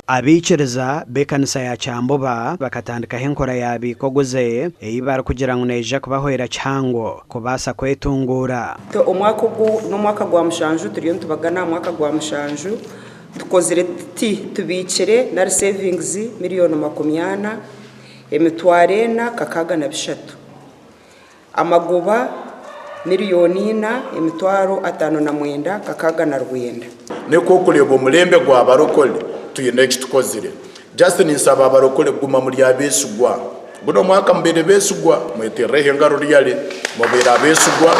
abikiriza bekanisa ya Kyamboba bakatandikaho enkora yabikoguze eyibara kugira ngo neja kubahwera cyango kubasa kwetungura omwaka ogu n'omwaka gwa mushanju turiyo tubagana omwaka gwa mushanju tukozire tubikire na savings miliyoni 40 emitware na kakaga na bishatu amagoba miliyoni 4 emitwaro 5 kakaga na rwenda neko kuleba omulembe gwa barokole tuyine ekitukozire Justin nsaba abarokole guma muri abesugwa buno mwaka mbere besugwa mweterehe engaro lyale mubera besugwa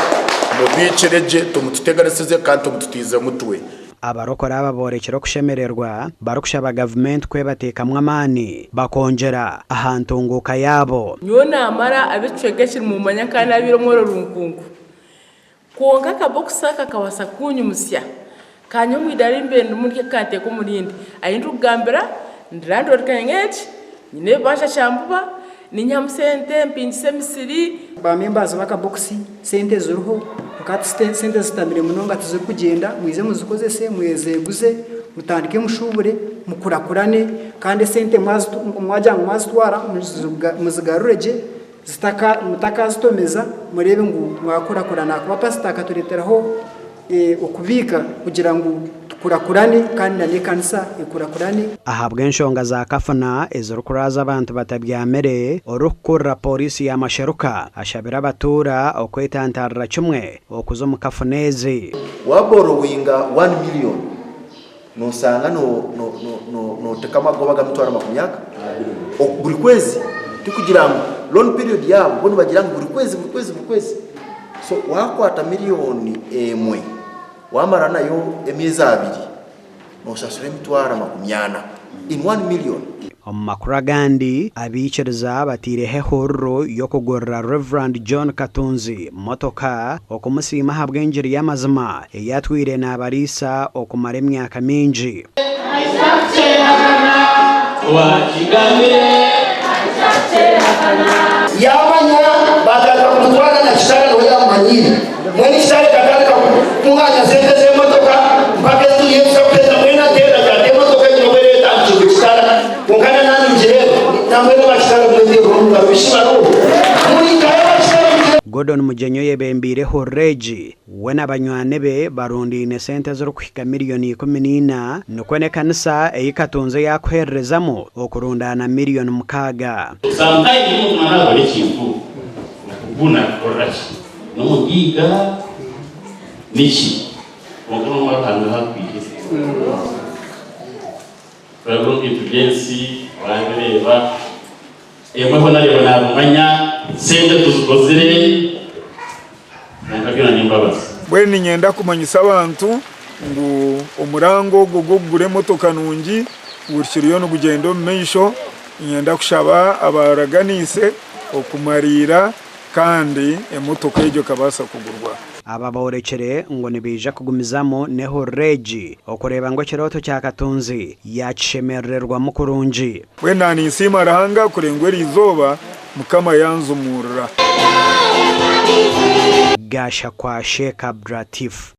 mubikireje tumututegaresize kandi tumututize mutwe abarokora ababorekero kushemererwa barukushaba government kwebatekamwe amani bakongera ahantunguka yabo nyona amara abicwegeshira mu manyakana abiro mworo runkungu kuonga kaboksa kakawasa kunyumusya kanyo mwidarimbende n'umurye kate ko murindi ayindu gambera ndirando rikanyeti nyine basha Kyamboba ni nyamusente mpindise misiri ba members bakaboxi sente zuruho ukati sente zitamire munonga tuze kugenda mwize muzikozese mwezeguze mutandike mushubure mukurakurane kandi sente mwajya mwazitwara muzigarureje zitaka mutakazitomeza murebe ngo mwakurakurana kuba pastor katureteraho ukubika kugira ngo tukurakurane kandi na nekanisa ikurakurane ahabwe nshonga za kafana ezurukuraza abantu batabyamere orukura polisi ya masheruka ashabira abatura okwetantarira kimwe okuzo mukafunezi waborowinga 1 million no sanga no tekama gobaga mutwara 20 buri kwezi tukugira ngo loan period yabo bone bagira ngo buri kwezi so wakwata miliyoni emwe wamara nayo emyezi 2 no sasure mitwara 20 in 1 million Omakura gandi abikiriza batirehe horro yokugorra Reverend John Katunzi motoka okumusima habwenjiri y'amazima eyatwire n'abarisa okumara emyaka mingi yabanya bakaza kumutwara na kishara no yamanyiri mwene kishara kakaka kumwanya sente ze motoka mpaka tuyesa pesa mwena tera ya motoka nyobere tantu kishara kungana nani njero na mwene kishara mwende runga bishima ro muri kaya kishara Gordon Mujenyo yebembire horeji wena banywane be barundi ne sente zuru kuhika miliyoni 14 nukwene kanisa eyikatunze yakwerezamo okurunda na miliyoni 6 sometimes mu mwana bari kintu kubuna korachi no mugiga nishi ngono marahanga hakwije Problem intelligence wangereba emwe bona rero nabumanya sente tuzikozire nakabira nimbabazi bweni nyenda kumanyisa abantu ngo omurango gugugure motoka nungi urshiriyo no kugendo meisho nyenda kushaba abaraganise okumarira kandi emotoka ejo kabasa kugurwa ababorekere ngo nibija kugumizamo neho reji okureba ngo kiroto cya Katunzi yacishemererwa mukurunji wena ni nsima rahanga kurengwera izoba mukama yanzumurira gasha kwa Sheikh Abdratif